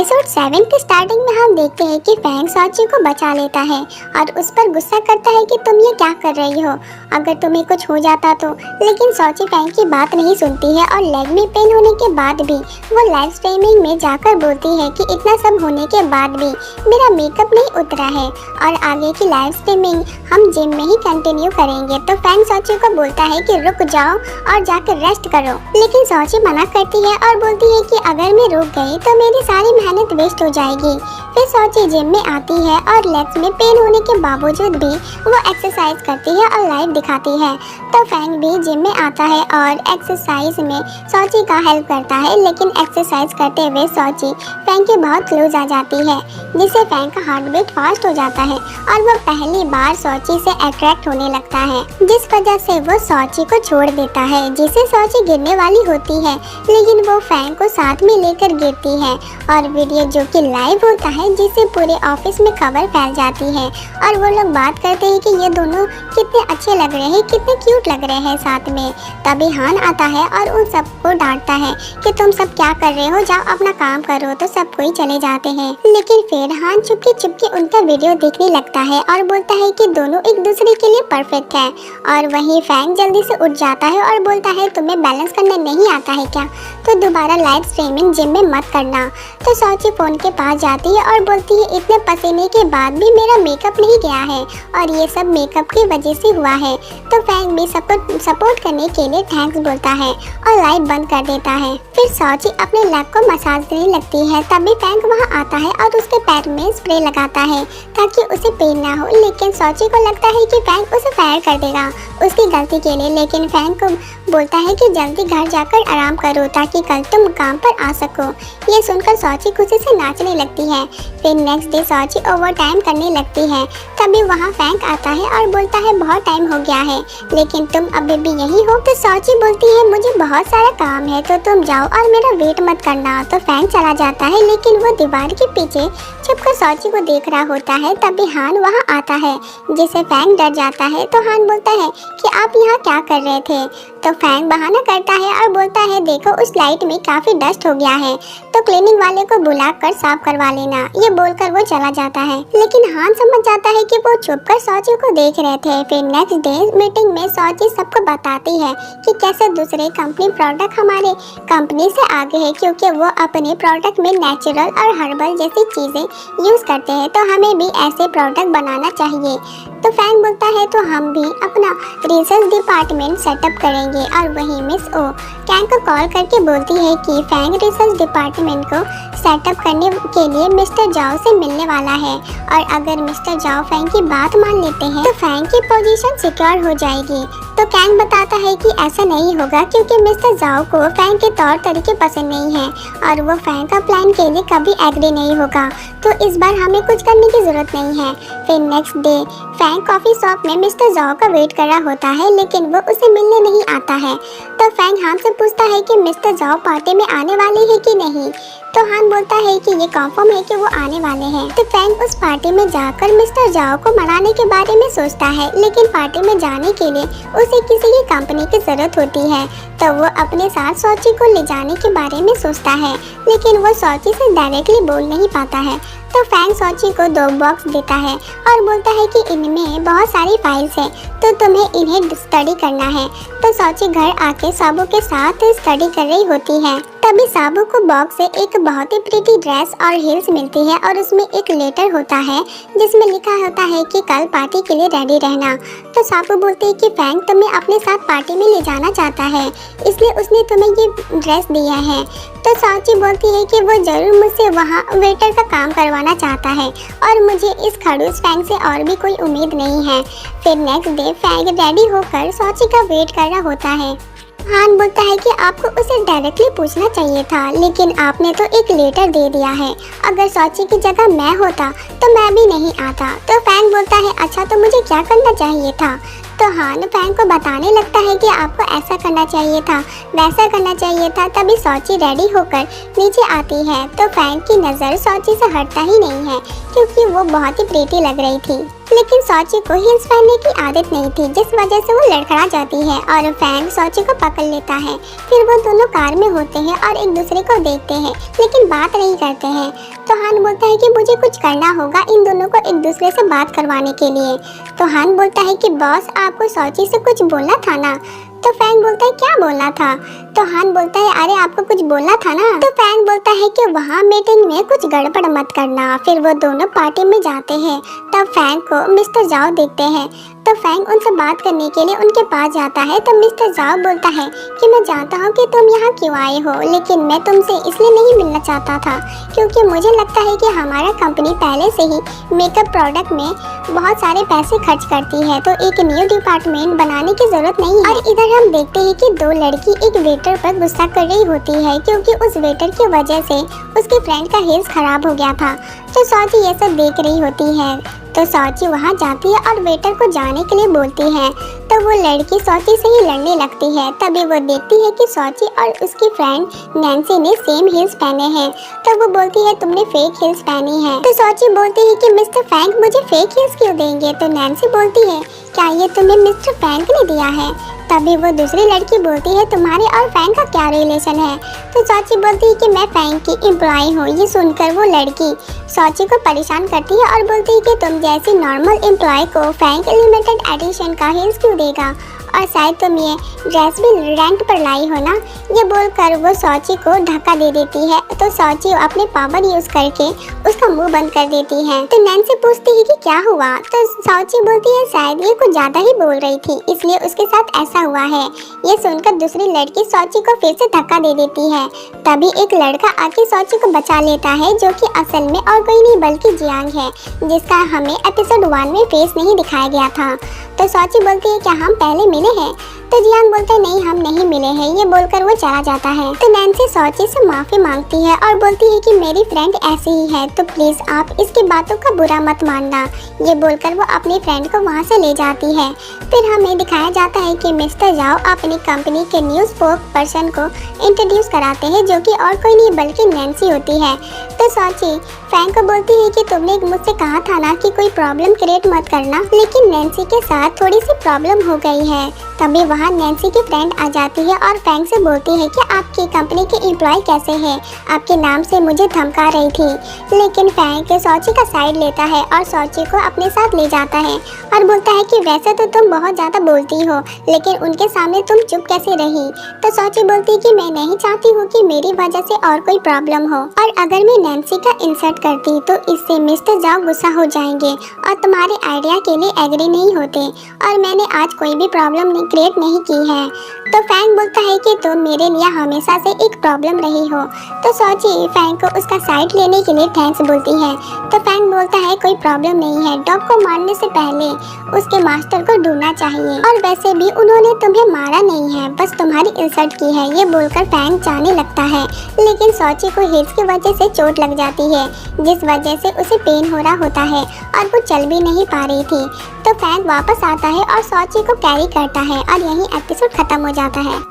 Episode 7 के starting में हम देखते हैं कि फैंग सॉची को बचा लेता है और उस पर गुस्सा करता है कि तुम ये क्या कर रही हो, अगर तुम्हें कुछ हो जाता तो। लेकिन सॉची फैंग की बात नहीं सुनती है और लेग में पेन होने के बाद भी वो लाइव स्ट्रीमिंग में जाकर बोलती है कि इतना सब होने के बाद भी मेरा मेकअप नहीं उतरा है और आगे की लाइव स्ट्रीमिंग हम जिम में ही कंटिन्यू करेंगे। तो फैंग सॉची को बोलता है कि रुक जाओ और जाकर रेस्ट करो, लेकिन सॉची मना करती है और बोलती है कि अगर मैं रुक गई तो मेरी सारी मेहनत वेस्ट हो जाएगी। फिर सॉची जिम में आती है और लेग्स में पेन होने के बावजूद भी वो एक्सरसाइज करती है और लाइव दिखाती है। तो फैंग भी जिम में आता है और एक्सरसाइज में सॉची का हेल्प करता है, लेकिन एक्सरसाइज करते हुए सॉची फैंग के बहुत क्लोज आ जाती है, जिससे फैंग का हार्ट बीट फास्ट हो जाता है और वो पहली बार सॉची से अट्रैक्ट होने लगता है, जिस वजह से वो सॉची को छोड़ देता है, जिससे सॉची गिरने वाली होती है, लेकिन वो फैंग को साथ में लेकर गिरती है और वीडियो जो कि लाइव होता है, जिससे पूरे ऑफिस में खबर फैल जाती है और वो लोग बात करते हैं कि ये दोनों कितने अच्छे लग रहे हैं, कितने क्यूट लग रहे हैं साथ में। तभी हान आता है और उन सबको डांटता है कि तुम सब क्या कर रहे हो, जाओ अपना काम करो। तो सब कोई चले जाते हैं, लेकिन फिर हान चुपके चुपके उनका वीडियो देखने लगता है और बोलता है कि दोनों एक दूसरे के लिए परफेक्ट है। और वहीं फैंग जल्दी से उठ जाता है और बोलता है तुम्हें बैलेंस करना नहीं आता है क्या, तो दोबारा लाइव स्ट्रीमिंग जिम में मत करना। तो सॉची फोन के पास जाती है और बोलती है इतने पसीने के बाद भी मेरा मेकअप नहीं गया है और ये सब मेकअप की वजह से हुआ है। तो फैंग भी सबको सपोर्ट करने के लिए थैंक्स बोलता है और लाइट बंद कर देता है। फिर सॉची अपने लेग को मसाज देने लगती है, तभी फैंग वहाँ आता है और उसके पैर में स्प्रे लगाता है ताकि उसे पेन ना हो, लेकिन सॉची को लगता है कि फैंग उसे फायर कर देगा उसकी गलती के लिए, लेकिन फैंग को बोलता है कि जल्दी घर जाकर आराम करो ताकि कल तुम काम पर आ सको। ये सुनकर सॉची खुशी से नाचने लगती है। फिर नेक्स्ट डे सॉची ओवर टाइम करने लगती है, तभी वहाँ फैंग आता है और बोलता है बहुत टाइम हो गया है, लेकिन तुम अभी भी यही हो। तो सॉची बोलती है मुझे बहुत सारा काम है तो तुम जाओ और मेरा वेट मत करना। तो फैंग चला जाता है, लेकिन वो दीवार के पीछे छुपकर सॉची को देख रहा होता है। तभी हान वहाँ आता है, जिससे फैंग डर जाता है। तो हान बोलता है कि आप यहाँ क्या कर रहे थे। तो फैंग बहाना करता है और बोलता है देखो उस लाइट में काफी डस्ट हो गया है, तो क्लीनिंग वाले को बुलाकर साफ करवा लेना। ये बोलकर वो चला जाता है, लेकिन हान समझ जाता है कि वो छुपकर सॉची को देख रहे थे। फिर नेक्स्ट डे मीटिंग में सॉची सबको बताती है कि कैसे दूसरे कंपनी प्रोडक्ट हमारे कंपनी से आगे है, क्योंकि वो अपने प्रोडक्ट में नेचुरल और हर्बल जैसी चीजें यूज करते हैं, तो हमें भी ऐसे प्रोडक्ट बनाना चाहिए। तो फैंग बोलता है तो हम भी अपना रिसर्च डिपार्टमेंट सेटअप करेंगे। और वहीं मिस ओ कैंग को कॉल करके बोलती है कि फैंग रिसर्च डिपार्टमेंट को सेटअप करने के लिए मिस्टर जाओ से मिलने वाला है, और अगर मिस्टर जाओ फैंग की बात मान लेते हैं तो फैंग की पोजीशन सिक्योर हो जाएगी। तो कैंग बताता है कि ऐसा नहीं होगा, क्योंकि मिस्टर जाओ को फैंग के तौर तरीके पसंद नहीं है और वो फैंग का प्लान के लिए कभी एग्री नहीं होगा, तो इस बार हमें कुछ करने की जरूरत नहीं है। फिर नेक्स्ट डे फैंग कॉफी शॉप में मिस्टर जाओ का वेट कर रहा होता है, लेकिन वो उसे मिलने नहीं आता है। तो फैंग हान से पूछता है कि मिस्टर जाओ पार्टी में आने वाले हैं कि नहीं। तो हान बोलता है कि ये कंफर्म है कि वो आने वाले हैं। तो फैंग उस पार्टी में जाकर मिस्टर जाओ को मनाने के बारे में सोचता है, लेकिन पार्टी में जाने के लिए उसे किसी की कंपनी की जरूरत होती है, तो वो अपने साथ सॉची को ले जाने के बारे में सोचता है, लेकिन वो सॉची से डायरेक्टली बोल नहीं पाता है। तो फैंग सॉची को 2 बॉक्स देता है और बोलता है कि इनमें बहुत सारी फाइल्स हैं, तो तुम्हें इन्हें स्टडी करना है। तो सॉची घर आके साबू के साथ स्टडी कर रही होती है, तभी साबू को बॉक्स से एक बहुत ही प्रीटी ड्रेस और हील्स मिलती है और उसमें एक लेटर होता है जिसमें लिखा होता है कि कल पार्टी के लिए रेडी रहना। तो साबू बोलती है कि फैंग तुम्हें अपने साथ पार्टी में ले जाना चाहता है, इसलिए उसने तुम्हें ये ड्रेस दिया है। तो सॉची बोलती है कि वो जरूर मुझसे वहाँ वेटर का काम करवाना चाहता है और मुझे इस खड़ूस फैंग से और भी कोई उम्मीद नहीं है। फिर नेक्स्ट डे फैंग रेडी होकर सॉची का वेट कर रहा होता है। हान बोलता है कि आपको उसे डायरेक्टली पूछना चाहिए था, लेकिन आपने तो एक लेटर दे दिया है। अगर सॉची की जगह मैं होता तो मैं भी नहीं आता। तो फैंग बोलता है अच्छा तो मुझे क्या करना चाहिए था। तो हान फैंग को बताने लगता है कि आपको ऐसा करना चाहिए था, वैसा करना चाहिए था। तभी सॉची रेडी होकर नीचे आती है, तो फैंग की नज़र सॉची से हटता ही नहीं है, क्योंकि वो बहुत ही प्रीटी लग रही थी। लेकिन सोची को हील्स पहनने की आदत नहीं थी, जिस वजह से वो लड़खड़ा जाती है और फैंग सोची को पकड़ लेता है। फिर वो दोनों कार में होते हैं और एक दूसरे को देखते हैं, लेकिन बात नहीं करते हैं। तो हान बोलता है कि मुझे कुछ करना होगा इन दोनों को एक दूसरे से बात करवाने के लिए। तो हान बोलता है कि बॉस, आपको सोची से कुछ बोलना था ना। तो फैंग बोलता है क्या बोलना था। तो हान बोलता है अरे आपको कुछ बोलना था ना। तो फैंग बोलता है कि वहाँ मीटिंग में कुछ गड़बड़ मत करना। फिर वो दोनों पार्टी में जाते हैं। तब फैंग को मिस्टर जाओ देखते हैं। तो फैंग उनसे बात करने के लिए उनके पास जाता है। तो मिस्टर जाओ बोलता है कि मैं जानता हूँ कि तुम यहाँ क्यों आए हो, लेकिन मैं तुमसे इसलिए नहीं मिलना चाहता था क्योंकि मुझे लगता है कि हमारा कंपनी पहले से ही मेकअप प्रोडक्ट में बहुत सारे पैसे खर्च करती है, तो एक न्यू डिपार्टमेंट बनाने की जरूरत नहीं है। और इधर हम देखते हैं कि दो लड़की एक वेटर पर गुस्सा कर रही होती है क्योंकि उस वेटर की वजह से उसकी फ्रेंड का हेल्थ खराब हो गया था। तो सोची ये सब देख रही होती है। तो सोची वहाँ जाती है और वेटर को जाने के लिए बोलती है। तो वो लड़की सोची से ही लड़ने लगती है। तभी वो देखती है कि सोची और उसकी फ्रेंड नैन्सी ने सेम हील्स पहने हैं। तो वो बोलती है तुमने फेक हील्स पहनी है। तो सोची बोलती है कि मिस्टर फ्रैंक मुझे फेक हील्स क्यों देंगे। तो नैन्सी बोलती है क्या ये तुम्हें मिस्टर फ्रैंक ने दिया है। तभी वो दूसरी लड़की बोलती है तुम्हारे और फ्रैंक का क्या रिलेशन है। तो सोची बोलती है कि मैं फ्रैंक की एम्प्लॉय हूँ। ये सुनकर वो लड़की सोची को परेशान करती है और बोलती है कि तुम जैसी नॉर्मल एम्प्लॉय को फ्रैंक लिमिटेड एडिशन का हील्स क्यों देगा, और शायद तुम ये ड्रेस भी रेंट पर लाई हो ना। ये बोलकर वो सोची को धक्का दे देती है। तो सोची अपने पावर यूज करके उसका मुंह बंद कर देती है। तो नैन्सी पूछती है कि क्या हुआ। तो सोची बोलती है शायद ये कुछ ज्यादा ही बोल रही थी इसलिए उसके साथ ऐसा हुआ है। ये सुनकर दूसरी लड़की सोची को फिर से धक्का दे देती है। तभी एक लड़का आके सोची को बचा लेता है, जो कि असल में और कोई नहीं बल्कि जियांग है, जिसका हमें एपिसोड 1 में फेस नहीं दिखाया गया था। तो सोची बोलती है क्या हम पहले मिले हैं। तो जियांग बोलते हैं नहीं हम नहीं मिले हैं। ये बोलकर वो चला जाता है। तो नैन्सी सोची से माफी मांगती है और बोलती है कि मेरी फ्रेंड ऐसी ही है, तो प्लीज आप इसकी बातों का बुरा मत मानना। ये बोलकर वो अपनी फ्रेंड को वहाँ से ले जाती है। फिर हमें दिखाया जाता है कि मिस्टर जाओ अपनी कंपनी के न्यू स्पोक पर्सन को इंट्रोड्यूस कराते हैं, जो कि और कोई नहीं बल्कि नैन्सी होती है। तो सोची फ्रैंक को बोलती है कि तुमने मुझसे कहा था ना कि कोई प्रॉब्लम क्रिएट मत करना, लेकिन नैन्सी के साथ थोड़ी सी प्रॉब्लम हो गई है। तभी वहाँ नैन्सी की फ्रेंड आ जाती है और फ्रैंक से बोलती है कि आपकी कंपनी के एम्प्लॉय कैसे हैं, आपके नाम से मुझे धमका रही थी। लेकिन फ्रैंक सोची का साइड लेता है और सोची को अपने साथ ले जाता है और बोलता है कि वैसे तो तुम बहुत ज़्यादा बोलती हो, लेकिन उनके सामने तुम चुप कैसे रही। तो सोची बोलती है कि मैं नहीं चाहती हूँ कि मेरी वजह से और कोई प्रॉब्लम हो, और अगर मैं नैन्सी का इंसल्ट करती तो इससे मिस्टर जाओ गुस्सा हो जाएंगे और तुम्हारे आइडिया के लिए एग्री नहीं होते, और मैंने आज कोई भी प्रॉब्लम क्रिएट नहीं की है। तो फ्रैंक बोलता है कि तुम मेरे लिए हमेशा से एक प्रॉब्लम रही हो। तो सोची फ्रैंक को उसका साइड लेने के लिए थैंक्स बोलती है। तो फ्रैंक बोलता है कोई प्रॉब्लम नहीं है, डॉग को मारने से पहले उसके मास्टर को ढूंढना चाहिए, और वैसे भी उन्होंने तुम्हें मारा नहीं है, बस तुम्हारी इंसल्ट की है। ये बोलकर फ्रैंक जाने लगता है, लेकिन सोची को हील्स की वजह से चोट लग जाती है, जिस वजह से उसे पेन हो रहा होता है और वो चल भी नहीं पा रही थी। तो फ्रैंक वापस आता है और सोची को कैरी करता है और यहीं एपिसोड खत्म हो जाता है।